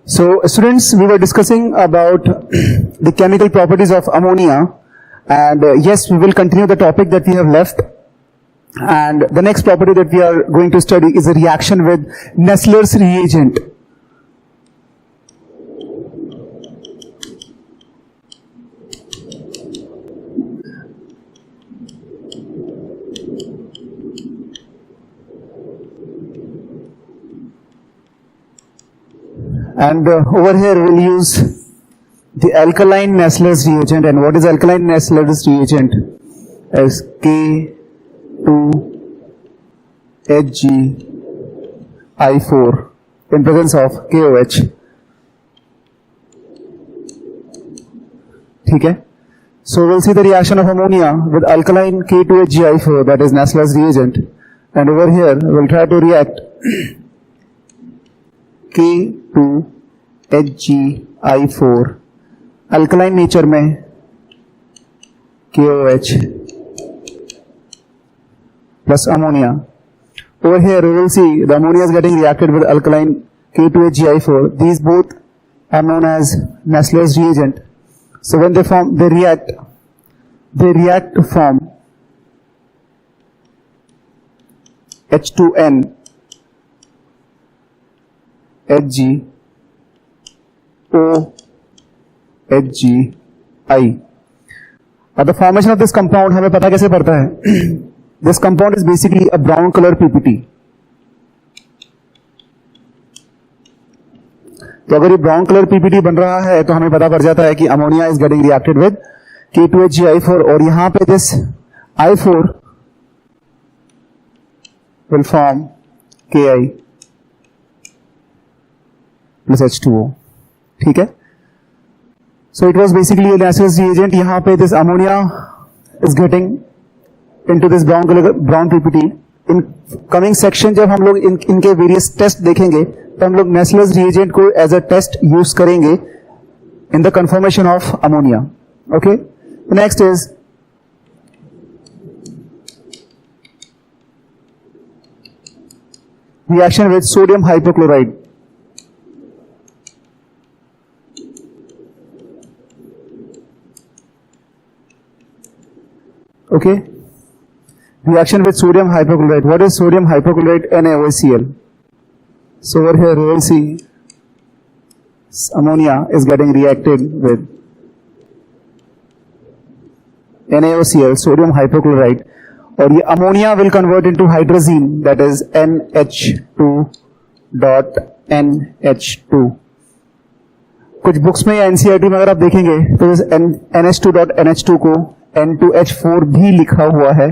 So students, we were discussing about the chemical properties of ammonia, and yes, we will continue the topic that we have left. And the next property that we are going to study is a reaction with Nessler's reagent. And over here we'll use the alkaline Nessler's reagent. And what is alkaline Nessler's reagent? As K2HgI4 in presence of KOH. Okay? So we'll see the reaction of ammonia with alkaline K2HgI4, that is Nessler's reagent. And over here we'll try to react K2HgI4 alkaline nature में KOH plus ammonia. Over here we will see the ammonia is getting reacted with alkaline K2HgI4. These both are known as Nessler's reagent. So when they react to form H2N HgOHgI. The formation of this compound हमें पता कैसे पड़ता है? This compound is basically a brown color PPT. तो अगर ये brown color PPT बन रहा है तो हमें पता पड़ जाता है कि ammonia is getting reacted with K2HgI4, और यहाँ पे this I4 will form Ki plus H2O. ठीक है? So it was basically a Nessler's reagent. यहाँ पे this ammonia is getting into this brown PPT. In coming section जब हम लोग इनके various test देखेंगे तो हम लोग Nessler's reagent को as a test use करेंगे in the conformation of ammonia. Okay? The next is reaction with sodium hypochlorite. Okay? Reaction with sodium hypochlorite. What is sodium hypochlorite? NaOHCl. So over here we will see ammonia is getting reacted with NaOCl, sodium hypochlorite, और ये ammonia will convert into hydrazine, that is NH2.NH2. कुछ books में या NCERT में अगर आप देखेंगे तो इस NH2.NH2 को N2H4 भी लिखा हुआ है,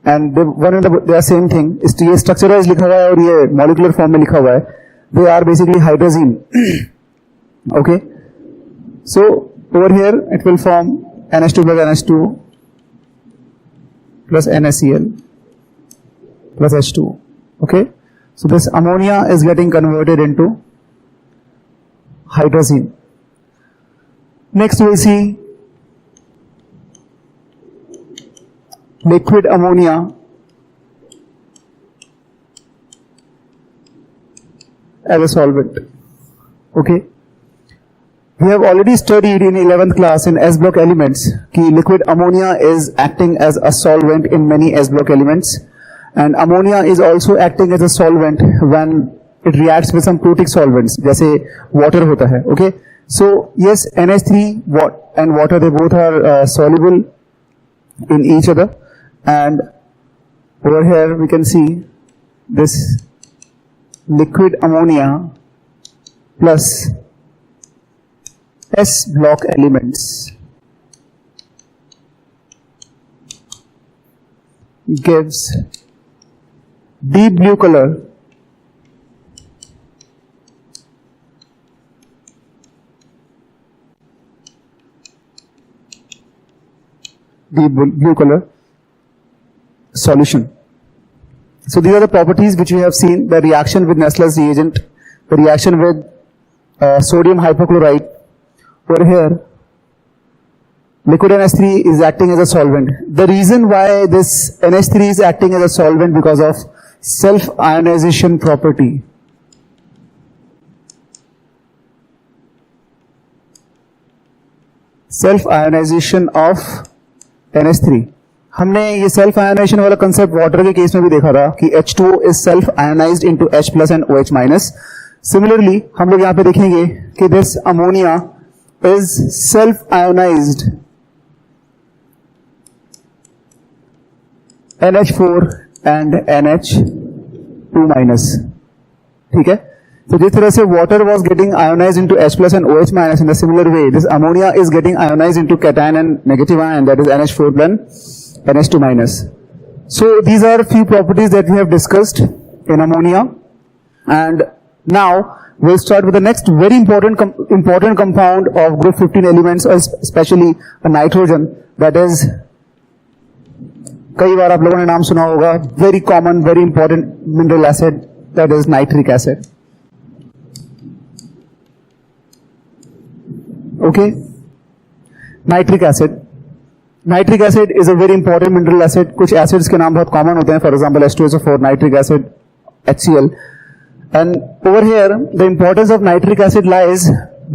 and one and they are same thing. ये स्ट्रक्चराइज लिखा हुआ है और ये मॉलिक्यूलर फॉर्म में लिखा हुआ है. They are basically hydrogen. Okay, so over here it will form NH2 plus NH2 plus NaCl plus H2. Okay, so this ammonia is getting converted into hydrazine. Next we will see liquid ammonia as a solvent. Okay, we have already studied in 11th class in S block elements कि liquid ammonia is acting as a solvent in many S block elements, and ammonia is also acting as a solvent when it reacts with some protic solvents जैसे water होता है. Okay, so yes, NH3 and water, they both are soluble in each other. And over here we can see this liquid ammonia plus S block elements gives deep blue color solution. So these are the properties which we have seen: the reaction with Nessler's reagent, the reaction with sodium hypochlorite. Over here, liquid NH3 is acting as a solvent. The reason why this NH3 is acting as a solvent because of self-ionization property. Self ionisation of NH3। हमने ये self ionisation वाला concept water के case में भी देखा था कि H2O is self ionised into H plus and OH minus. Similarly हम लोग यहां पे देखेंगे कि this ammonia is self ionised NH4 and NH2 minus. ठीक है, तो जिस तरह से water was getting ionized into H plus and OH minus, in a similar way this ammonia is getting ionized into cation and negative ion, that is NH4 plus NH2 minus. So these are few properties that we have discussed in ammonia, and now we'll start with the next very important compound of group 15 elements, or especially a nitrogen, that is, कई बार आप लोगों ने नाम सुना होगा, very common, very important mineral acid, that is nitric acid. Okay, nitric acid. Nitric acid is a very important mineral acid. कुछ acids के नाम बहुत common होते हैं, for example H2SO4, nitric acid, HCl. And over here, the importance of nitric acid lies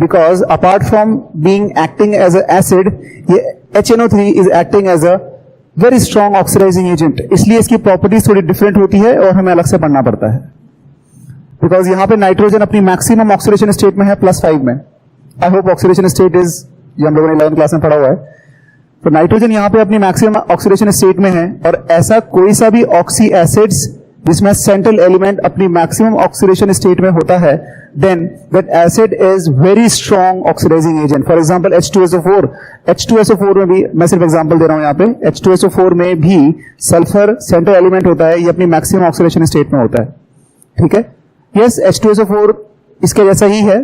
because apart from being acting as an acid, ये HNO3 is acting as a very strong oxidizing agent. इसलिए इसकी properties थोड़ी different होती है और हमें अलग से पढ़ना पड़ता है. Because यहाँ पे नाइट्रोजन अपनी मैक्सिमम ऑक्सीडेशन स्टेट में है +5 में. I hope oxidation state is, ये हम लोगों ने 11th क्लास में पढ़ा हुआ है. तो नाइट्रोजन यहाँ पे अपनी मैक्सिमम ऑक्सीडेशन स्टेट में है, और ऐसा कोई सा भी ऑक्सी एसिड्स जिसमें सेंट्रल एलिमेंट अपनी मैक्सिमम ऑक्सीडेशन स्टेट में होता है, then that acid is very strong oxidising agent. For example H2SO4. H2SO4 में भी, मैं सिर्फ एग्जांपल दे रहा हूं यहाँ पे, H2SO4 में भी सल्फर सेंट्रल एलिमेंट होता है, ये अपनी मैक्सिमम ऑक्सीडेशन स्टेट में होता है. ठीक है, यस, H2SO4 इसके जैसा ही है,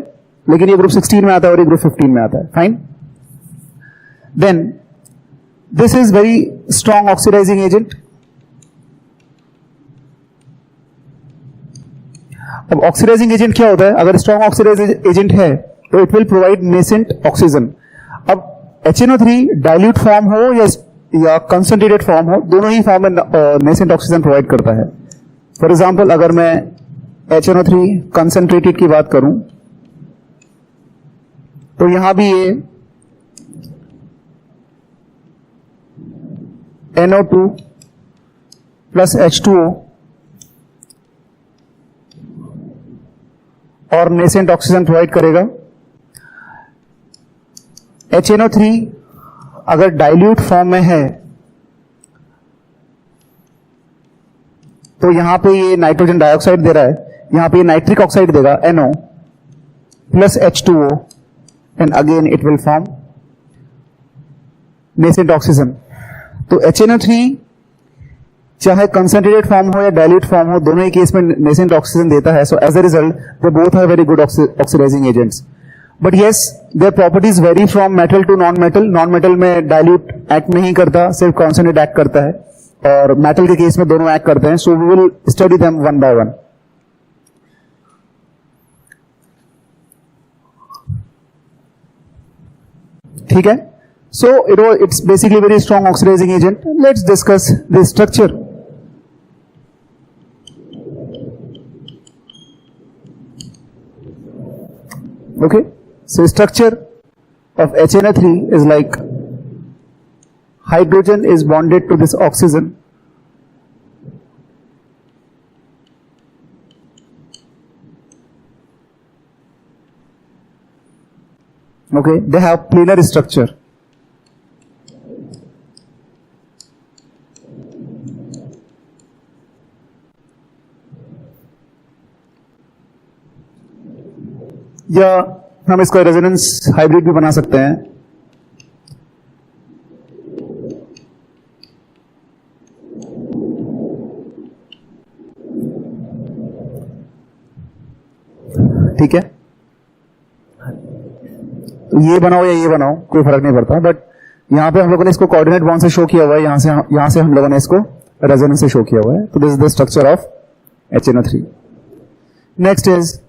लेकिन ये ग्रुप 16 में आता है और ये ग्रुप 15 में आता है. Fine. Then this is very strong oxidising agent. अब ऑक्सीडाइजिंग एजेंट क्या होता है? अगर स्ट्रॉन्ग ऑक्सीडाइजिंग एजेंट है तो it will provide nascent oxygen. अब HNO3 डाइल्यूट फॉर्म हो या कंसंट्रेटेड फॉर्म हो, दोनों ही फॉर्म में नेसेंट ऑक्सीजन प्रोवाइड करता है. फॉर एग्जाम्पल अगर मैं HNO3 कंसंट्रेटेड की बात करूं तो यहां भी ये NO2 प्लस H2O और नेसेंट ऑक्सीजन प्रोवाइड करेगा. HNO3 अगर डाइल्यूट फॉर्म में है तो यहां पे ये नाइट्रोजन डाइऑक्साइड दे रहा है, यहां पे ये नाइट्रिक ऑक्साइड देगा NO plus H2O, and again it will form nascent oxygen. तो HNO3 चाहे कंसंट्रेटेड फॉर्म हो या डाइल्यूट फॉर्म हो, दोनों ही केस में नेसेंट ऑक्सीजन देता है. So as a result they both are very good oxidising agents. But yes, their properties vary from metal to non metal. Non metal में डाइल्यूट एक्ट नहीं करता, सिर्फ कॉन्संट्रेट एक्ट करता है, और मेटल के केस में दोनों एक्ट करते हैं. So we will study them one by one. ठीक है, so it's basically very strong oxidizing agent. Let's discuss the structure. Okay, so structure of HNO3 is like hydrogen is bonded to this oxygen. Okay, they have planar structure. या हम इसका resonance hybrid भी बना सकते हैं. ठीक है, तो ये बनाओ या ये बनाओ कोई फर्क नहीं पड़ता, बट यहां पे हम लोगों ने इसको कोऑर्डिनेट बॉन्ड से शो किया हुआ है, यहां से हम लोगों ने इसको रेजोनेंस से शो किया हुआ है. तो this is the structure of HNO3. Next is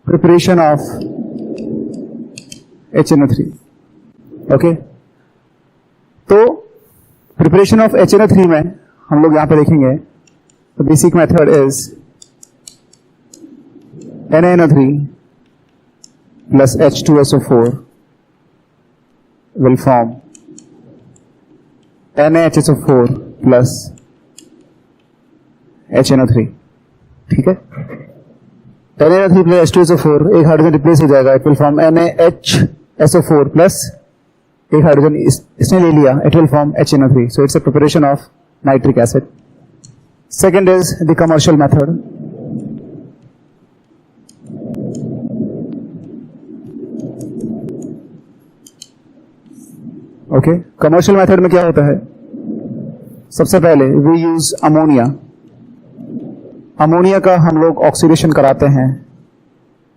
preparation of HNO3. Okay, तो प्रिपरेशन ऑफ HNO3 में हम लोग यहां पे देखेंगे. तो basic method is NaNO3 plus H2SO4 will form NaHSO4 plus HNO3. ठीक है, NaNO3 plus H2SO4 एक हाइड्रोजन रिप्लेस हो जाएगा, it will form NaHSO4 plus एक हाइड्रोजन इसने ले लिया, it will form HNO3. So it's a preparation of nitric acid. Second is the commercial method. Okay, commercial method में क्या होता है? सबसे पहले we use ammonia. अमोनिया का हम लोग ऑक्सीडेशन कराते हैं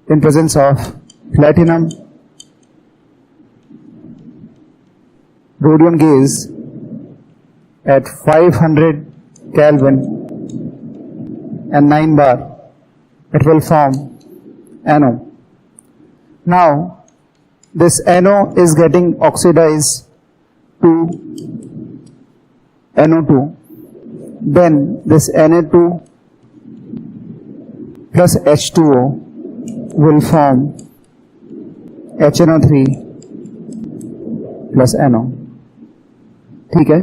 in presence of platinum, rhodium gas at 500 Kelvin and 9 bar. It will form NO. Now this NO is getting oxidized to NO2. Then this Na2 plus H2O will form HNO3 plus NO. ठीक है,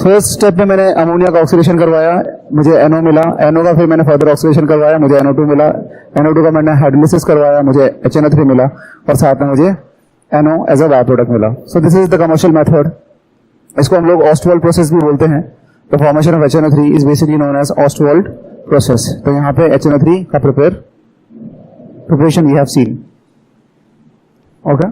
first step में मैंने ammonia का oxidation करवाया, मुझे NO मिला, NO का फिर मैंने फर्दर ऑक्सीडेशन करवाया, मुझे NO2 मिला, NO2 का मैंने हाइड्रोलिसिस करवाया, मुझे HNO3 मिला और साथ में मुझे NO as a by product मिला. So this is the commercial method. इसको हम लोग ऑस्टवाल्ड प्रोसेस भी बोलते हैं. The formation of HNO3 is basically known as Ostwald process. तो यहाँ पे HNO3 का preparation we have seen. Okay,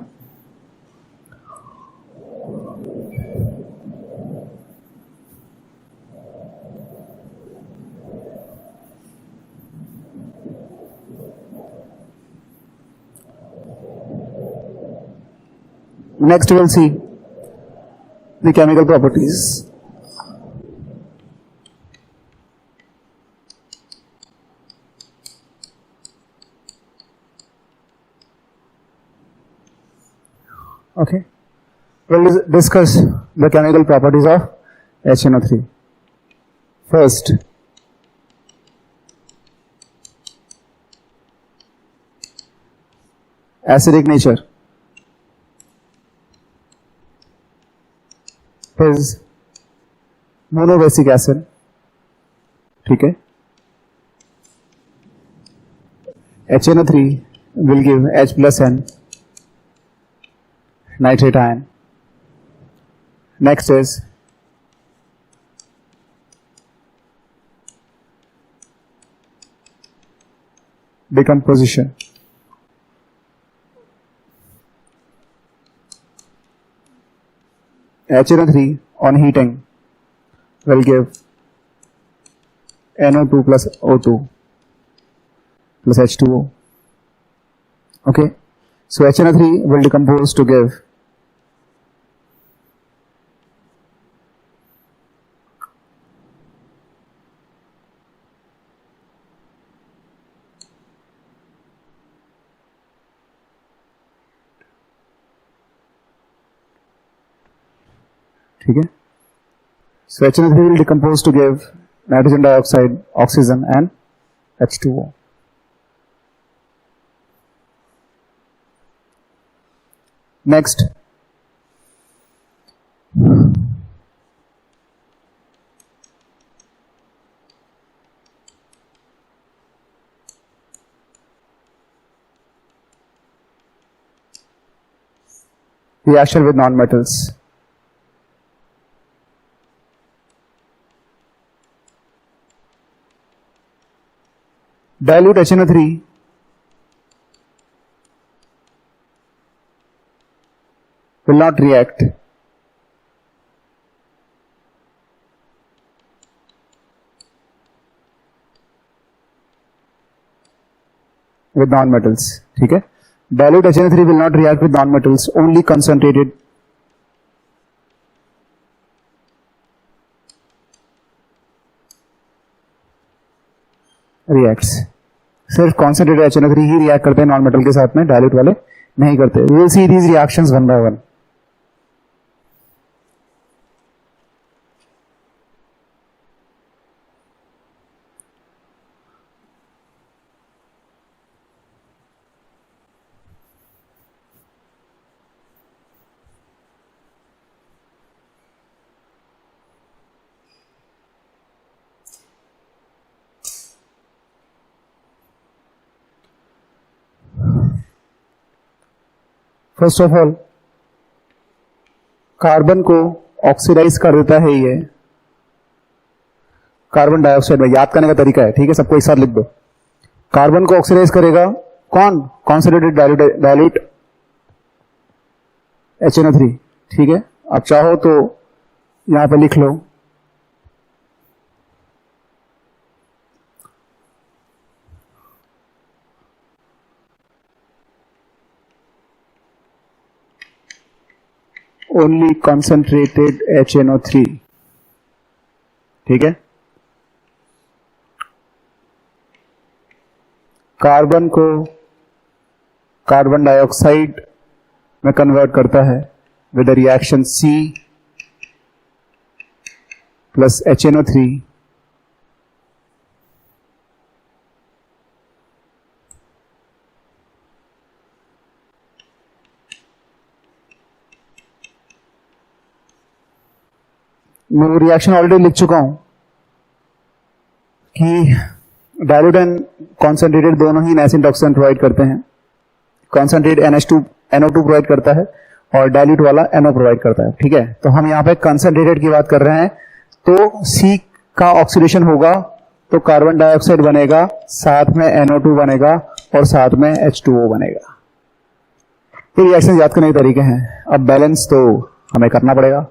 next we'll see the chemical properties. Okay, we'll discuss the chemical properties of HNO3. First, acidic nature is monobasic acid. ठीक है, HNO3 will give H plus N nitrate ion. Next is decomposition. HNO3 on heating will give NO2 plus O2 plus H2O. Okay, so HNO3 will decompose to give ठीक है, so HNO3 will decompose to give nitrogen dioxide, oxygen and H2O. Next, reaction with nonmetals. Dilute HNO3 will not react with nonmetals. ठीक है, dilute HNO3 will not react with nonmetals, only concentrated reacts. सिर्फ concentrated HNO3 ही react करते हैं non metal के साथ में, dilute वाले नहीं करते. We will see these reactions one by one. First of all carbon को ऑक्सीडाइज कर देता है ये कार्बन डाइऑक्साइड में। याद करने का तरीका है, ठीक है, सबको एक साथ लिख दो। कार्बन को ऑक्सीडाइज करेगा कौन? कॉन्सेंट्रेटेड डाइल्यूट HNO3, ठीक है। आप चाहो तो यहां पे लिख लो ओनली कॉन्सेंट्रेटेड HNO3, ठीक है। कार्बन को कार्बन डाइऑक्साइड में कन्वर्ट करता है with reaction C plus HNO3 मैं वो रिएक्शन ऑलरेडी लिख चुका हूं कि डाइल्यूट एंड कॉन्सेंट्रेटेड दोनों ही नाइसिन टॉक्सिन प्रोवाइड करते हैं। कॉन्सेंट्रेट NO2 प्रोवाइड करता है और डाइल्यूट वाला NO प्रोवाइड करता है, ठीक है। तो हम यहाँ पे कंसंट्रेटेड की बात कर रहे हैं, तो C का ऑक्सीडेशन होगा तो कार्बन डाइऑक्साइड बनेगा, साथ में NO2 बनेगा और साथ में H2O बनेगा। ये रिएक्शन याद करने के तरीके हैं। अब बैलेंस तो हमें करना पड़ेगा।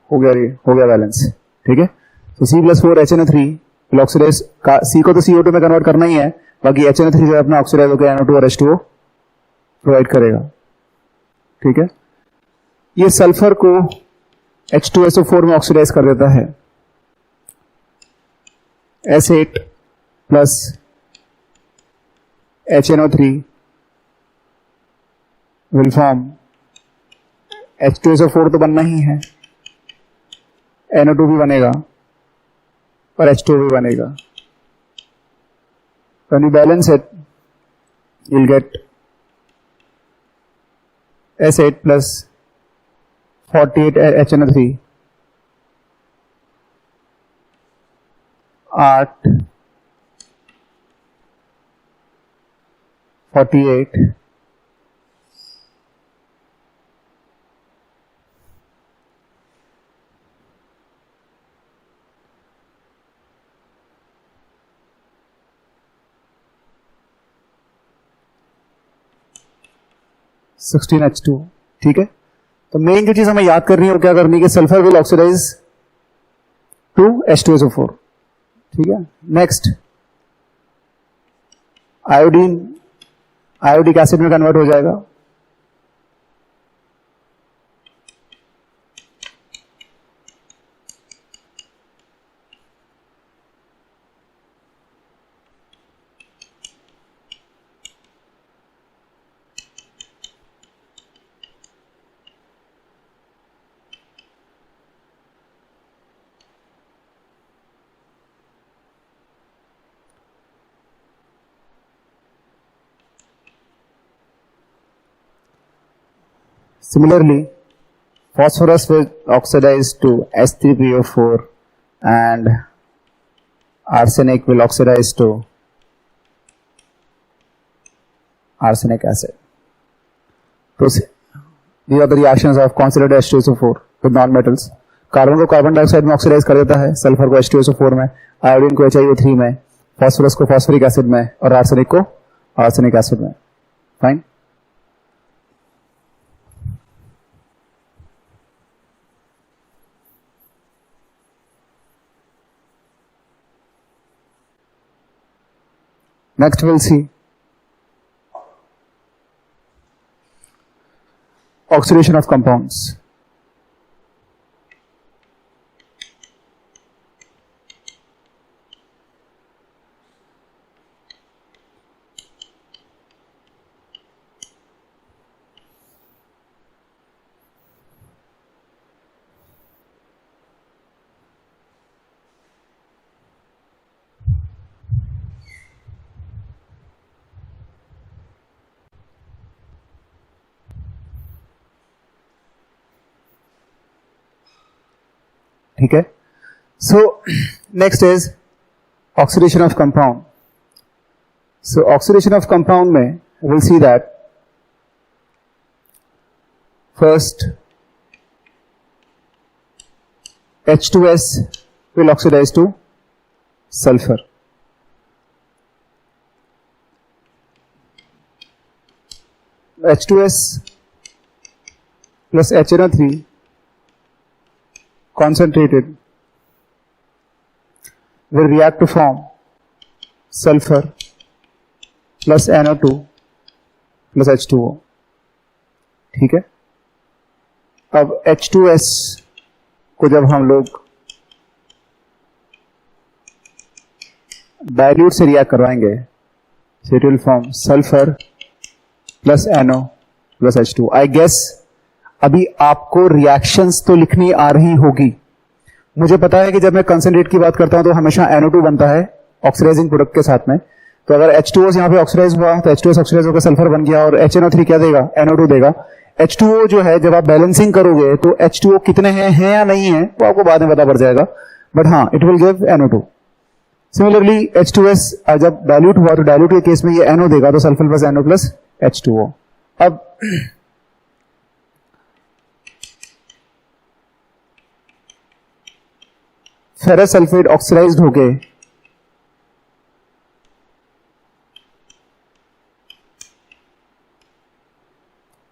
हो गया बैलेंस, ठीक है। तो C+4 HNO3 will oxidise C को तो CO2 में कन्वर्ट करना ही है, बाकी HNO3 जो अपना ऑक्सीडाइज होकर NO2 और H2O प्रोवाइड करेगा, ठीक है। ये सल्फर को H2SO4 में ऑक्सीडाइज कर देता है। S8 plus HNO3 will form H2SO4 तो बनना ही है, NO2 भी बनेगा और H2O भी बनेगा। When you balance it, you'll get S8 plus 48 HNO3 8 48 16H2, ठीक है। तो मेन जो चीज हमें याद करनी है वो क्या करनी है कि sulphur will oxidise to H2SO4, ठीक है। नेक्स्ट आयोडीन आयोडिक एसिड में कन्वर्ट हो जाएगा। Similarly, phosphorus will oxidize to H3PO4 and arsenic will oxidize to arsenic acid. So these are the reactions of concentrated H2SO4 with non-metals. Carbon को carbon dioxide में oxidise कर देता है, sulphur को H2SO4 में, आयोडीन को HiO3 में, phosphorus को फॉस्फोरिक एसिड में और आर्सेनिक को आर्सेनिक एसिड में. Fine. Next we'll see oxidation of compounds. ठीक है. So next is oxidation of compound. So oxidation of compound में we'll see that first H2S will oxidize to sulfur. H2S plus HNO3 concentrated will react to form sulfur plus NO2 plus H2O. ठीक है. अब H2S को जब हम लोग dilute से react करवाएंगे, so it will form sulfur plus NO plus H2O. I guess अभी आपको रिएक्शंस तो लिखनी आ रही होगी. मुझे पता है कि जब मैं कंसंट्रेट की बात करता हूं तो हमेशा NO2 बनता है ऑक्सीडाइजिंग प्रोडक्ट के साथ में. तो अगर H2O यहां पे ऑक्सीडाइज हुआ तो H2S ऑक्सीडाइज होकर सल्फर बन गया और HNO3 क्या देगा? NO2 देगा. H2O जो है जब आप बैलेंसिंग करोगे तो H2O कितने हैं या नहीं है वो आपको बाद में पता पड़ जाएगा, बट हाँ it will give NO2. Similarly H2S जब डाइल्यूट हुआ तो डाइल्यूट के केस में ये NO देगा, तो sulphur plus NO plus H2O. अब फेरस सल्फेट ऑक्सीडाइज्ड होके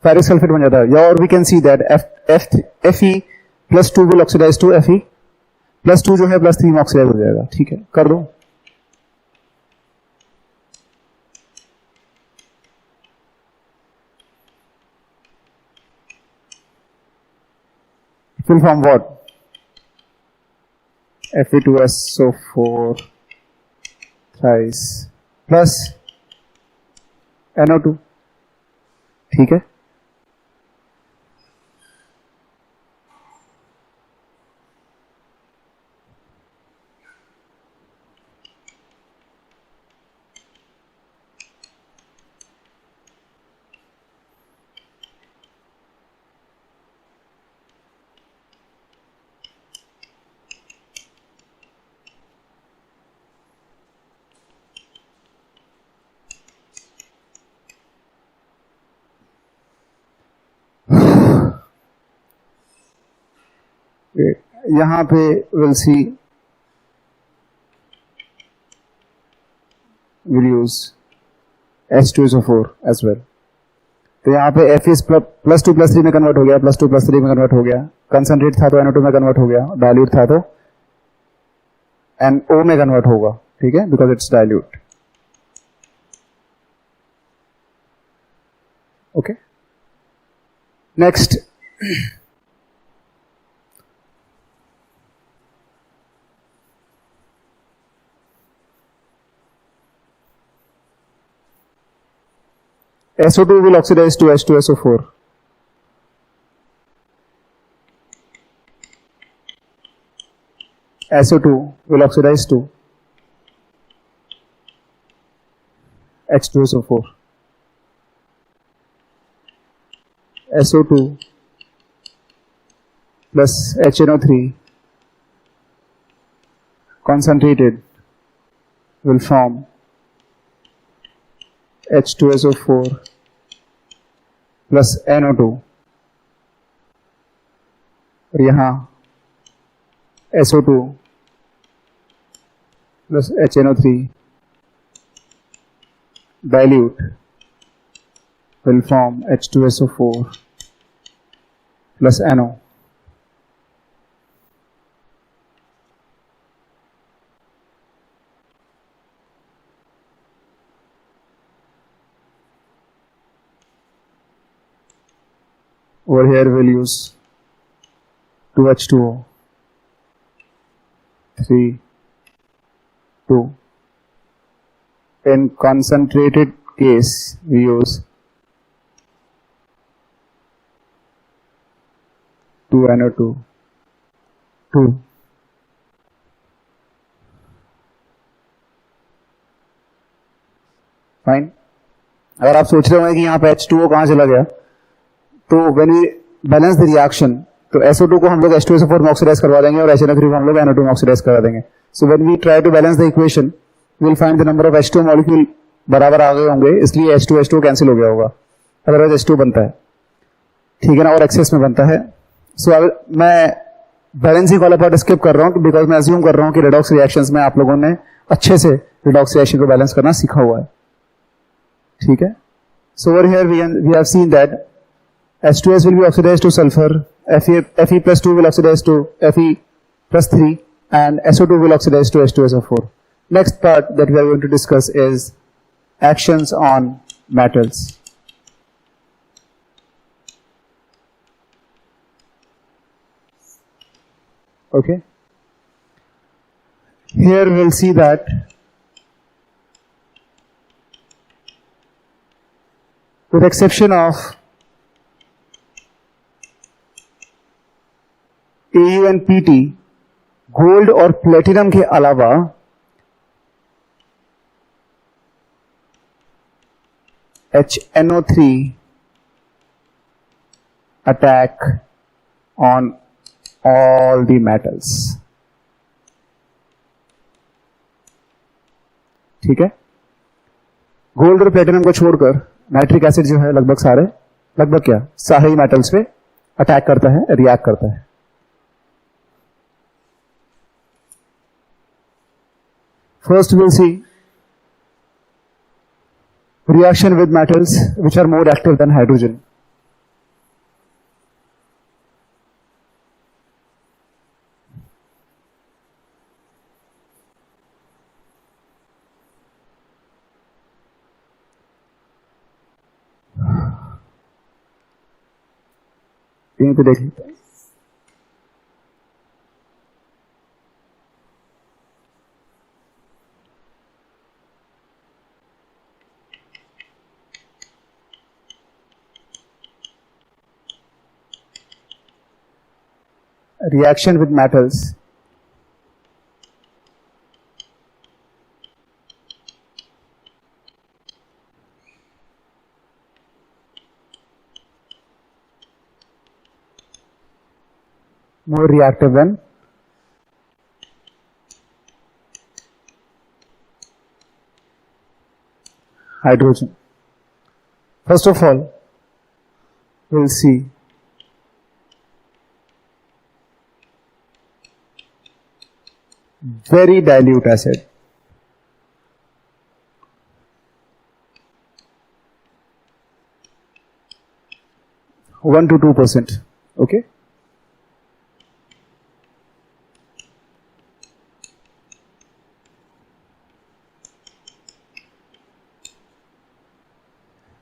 फेरिक सल्फेट बन जाता है. और we can see that Fe plus 2 will oxidise to Fe plus 2 जो है प्लस 3 में ऑक्सीडाइज हो जाएगा. ठीक है, कर दो. It will form what? Fe2SO4 thrice plus NO2. ठीक है. यहां पे will see will use H2SO4 as well. तो यहां पे Fe प्लस 2 प्लस 3 में कन्वर्ट हो गया, प्लस 2 प्लस 3 में कन्वर्ट हो गया. कंसंट्रेट था तो NO2 में कन्वर्ट हो गया, डाइल्यूट था तो NO में कन्वर्ट होगा. ठीक है, because it's dilute. Okay, next SO2 will oxidize to H2SO4. SO2 will oxidize to H2SO4. SO2 plus HNO3 concentrated will form H2SO4 plus NO2 और यहाँ SO2 plus HNO3 dilute will form H2SO4 plus NO. Over here we'll use 2H2O, 3, 2. In concentrated case we use 2NO2, 2. Fine. अगर आप सोच रहे होंगे कि यहाँ पे H2O कहाँ चला गया, तो when we balance the reaction, तो SO2 को हम लोग H2SO4 में ऑक्सीडाइज करवा देंगे और HNO3 को हम लोग NO2 में ऑक्सीडाइज करा देंगे. So when we try to balance the equation, we will find the number of H2 molecule बराबर आ गए होंगे, इसलिए H2 कैंसिल हो गया होगा, अदरवाइज H2 बनता है. ठीक है ना, और एक्सेस में बनता है. सो मैं बैलेंसिंग वाला पार्ट स्किप कर रहा हूँ बिकॉज मैं अज्यूम कर रहा हूँ कि रिडॉक्स रिएक्शंस में आप लोगों ने अच्छे से रिडॉक्स रिएक्शन को बैलेंस करना सीखा हुआ है. ठीक है. So over here we have seen that H2S will be oxidized to sulfur, Fe plus 2 will oxidize to Fe plus 3, and SO2 will oxidize to H2SO4. Next part that we are going to discuss is actions on metals. Okay. Here we'll see that with exception of AU and PT, gold और platinum के अलावा HNO3 attack on all the metals. ठीक है. Gold और platinum को छोड़कर nitric acid जो है लगभग सारे ही मेटल्स पे अटैक करता है, रिएक्ट करता है. First we'll see reaction with metals which are more active than hydrogen. यहीं पे देख लेते हैं. Reaction with metals. More reactive than hydrogen. First of all, we'll see very dilute acid. One to 2%. Okay.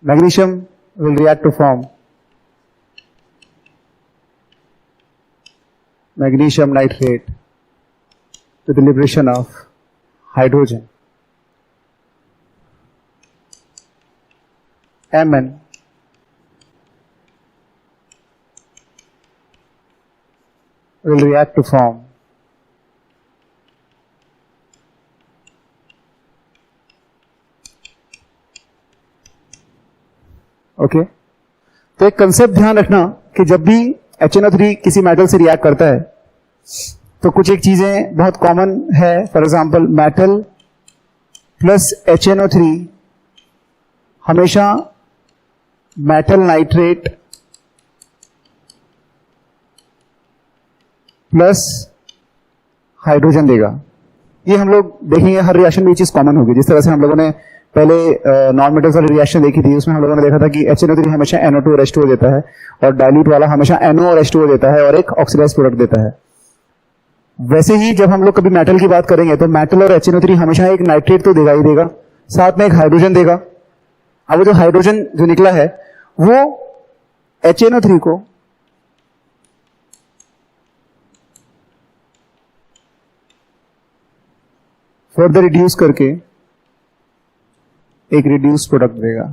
Magnesium will react to form magnesium nitrate with the liberation of hydrogen. Mn will react to form okay. तो एक concept ध्यान रखना कि जब भी HNO3 किसी metal से react करता है तो कुछ एक चीजें बहुत कॉमन है. For example metal plus HNO3 हमेशा मेटल नाइट्रेट प्लस हाइड्रोजन देगा. ये हम लोग देखेंगे हर रिएक्शन में ये चीज कॉमन होगी. जिस तरह से हम लोगों ने पहले नॉन मेटल्स वाली रिएक्शन देखी थी, उसमें हम लोगों ने देखा था कि HNO3 हमेशा NO2 और H2O देता है और डाइल्यूट वाला हमेशा NO और H2O देता है और एक ऑक्सीडाइज प्रोडक्ट देता है। वैसे ही जब हम लोग कभी मेटल की बात करेंगे तो मेटल और HNO3 हमेशा एक नाइट्रेट तो देगा ही देगा, साथ में एक हाइड्रोजन देगा। अब वो जो हाइड्रोजन जो निकला है वो HNO3 को फर्दर रिड्यूस करके एक रिड्यूस प्रोडक्ट देगा।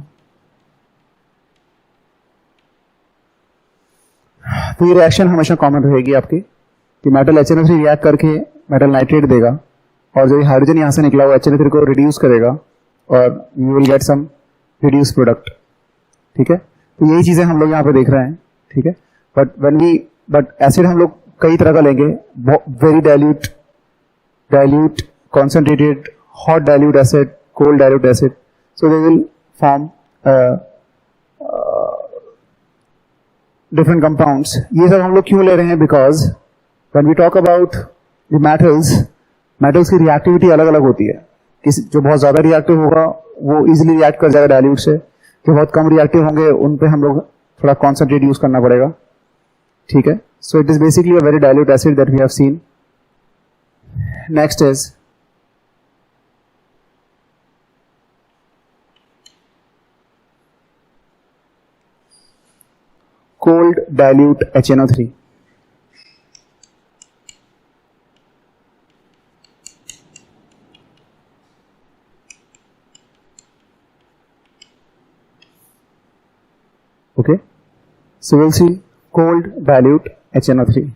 तो ये रिएक्शन हमेशा कॉमन रहेगी आपकी कि मेटल HNO3 रिएक्ट करके मेटल नाइट्रेट देगा और जो हाइड्रोजन यहां से निकला वो HNO3 को रिड्यूस करेगा और you will get some reduce product. ठीक है, तो यही चीजें हम लोग यहाँ पे देख रहे हैं। ठीक है, बट एसिड हम लोग कई तरह का लेंगे, very dilute, concentrated, hot dilute acid, cold dilute acid. So they will form different compounds. ये सब हम लोग क्यों ले रहे हैं? Because when we talk about the metals की reactivity अलग अलग होती है। जो बहुत ज्यादा रिएक्टिव होगा वो easily react कर जाएगा dilute से, जो बहुत कम रिएक्टिव होंगे उन पे हम लोग थोड़ा concentrate यूज करना पड़ेगा। ठीक है, so it is basically a very dilute acid that we have seen. Next is cold dilute HNO3. Okay, so we'll see cold dilute HNO3.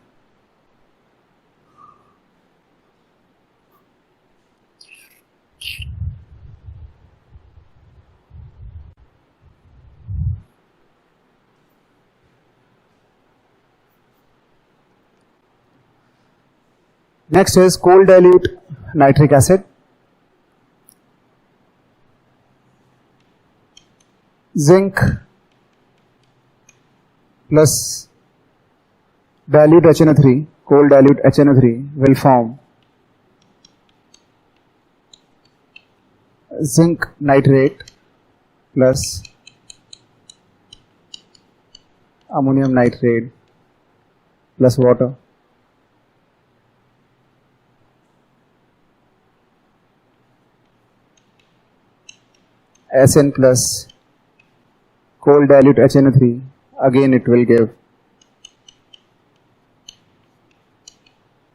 Next is cold dilute nitric acid. Zinc plus dilute HNO3, cold dilute HNO3 will form zinc nitrate plus ammonium nitrate plus water. Sn plus cold dilute HNO3, again it will give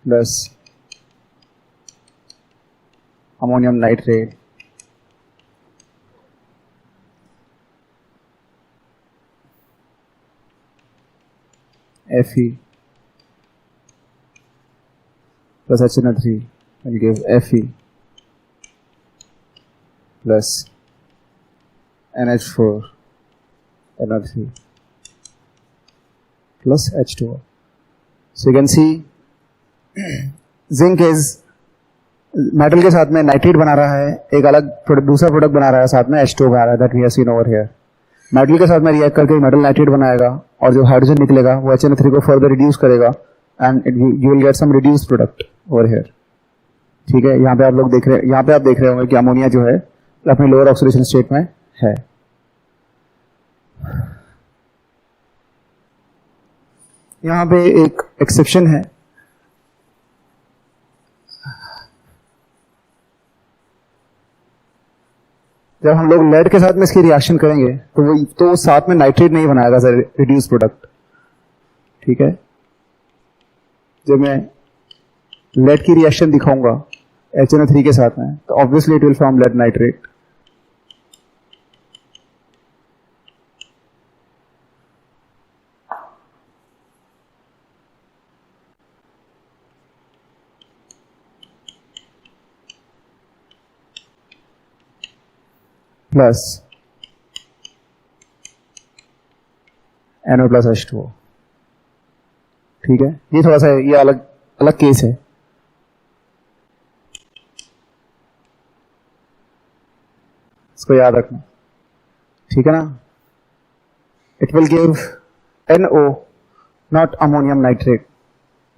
plus ammonium nitrate Fe plus HNO3 will give Fe plus NH4 NO3 plus H2O. So you can see zinc is metal के साथ में nitrate बना रहा है, एक अलग दूसरा product बना रहा है, साथ में H2O बना रहा है, that we have seen over here. Metal के साथ में रिएक्ट करके मेटल नाइट्रेट बनाएगा और जो हाइड्रोजन निकलेगा वो HNO3 को फर्दर रिड्यूस करेगा and you will get some reduce product over here. ठीक है, यहाँ पे आप लोग देख रहे हैं, यहाँ पे आप देख रहे होंगे कि अमोनिया जो है अपने लोअर ऑक्सीडेशन स्टेट में है। यहां पे एक एक्सेप्शन है, जब हम लोग लेड के साथ में इसकी रिएक्शन करेंगे तो साथ में नाइट्रेट नहीं बनाएगा सर, रिड्यूस प्रोडक्ट। ठीक है, जब मैं लेड की रिएक्शन दिखाऊंगा HNO3 के साथ में तो obviously it will form lead nitrate. Plus NO plus H2O। ठीक है, ये थोड़ा सा ये अलग अलग केस है। इसको याद रखना, ठीक है ना। It will give NO not ammonium nitrate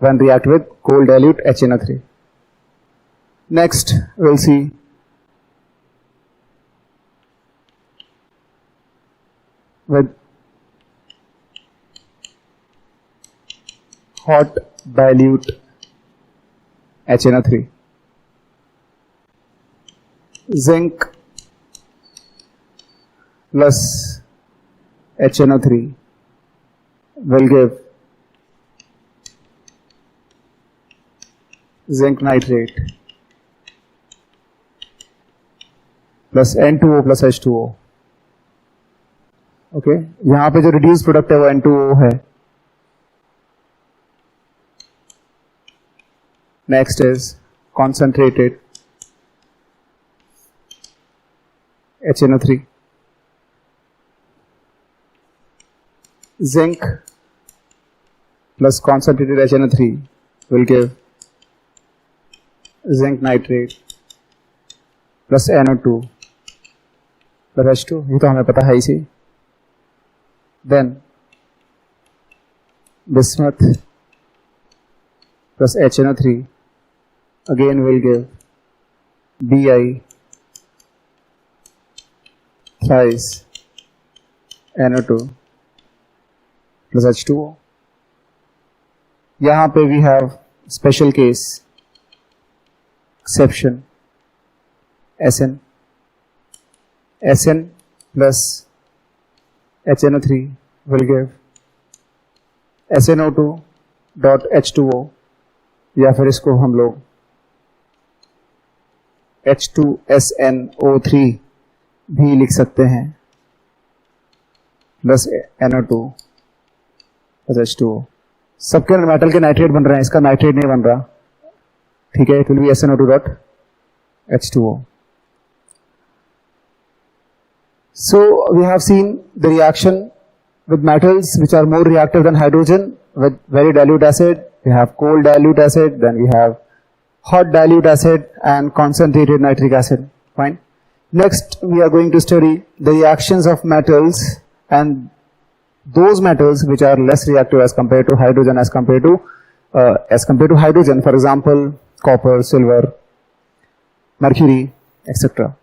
when react with cold dilute HNO3. Next we'll see with hot dilute HNO3. Zinc plus HNO3 will give zinc nitrate plus N2O plus H2O. Okay यहां पे जो reduce product है वो N2O है. Next is concentrated HNO3. Zinc plus concentrated HNO3 will give zinc nitrate plus NO2 plus H2. ये तो हमें पता है इसी. Then bismuth plus HNO3 again will give Bi thrice NO2 plus H2O. यहाँ पे we have special case exception SN plus HNO3 will give SNO2 dot H2O या फिर इसको हम लोग H2SNO3 भी लिख सकते हैं प्लस NO2 प्लस H2O. सबके मेटल के नाइट्रेट बन रहे हैं, इसका नाइट्रेट नहीं बन रहा. ठीक है, it will be SNO2 dot H2O. So we have seen the reaction with metals which are more reactive than hydrogen with very dilute acid. We have cold dilute acid, then we have hot dilute acid and concentrated nitric acid. Fine. Next we are going to study the reactions of metals and those metals which are less reactive as compared to hydrogen as compared to hydrogen, for example copper, silver, mercury, etc.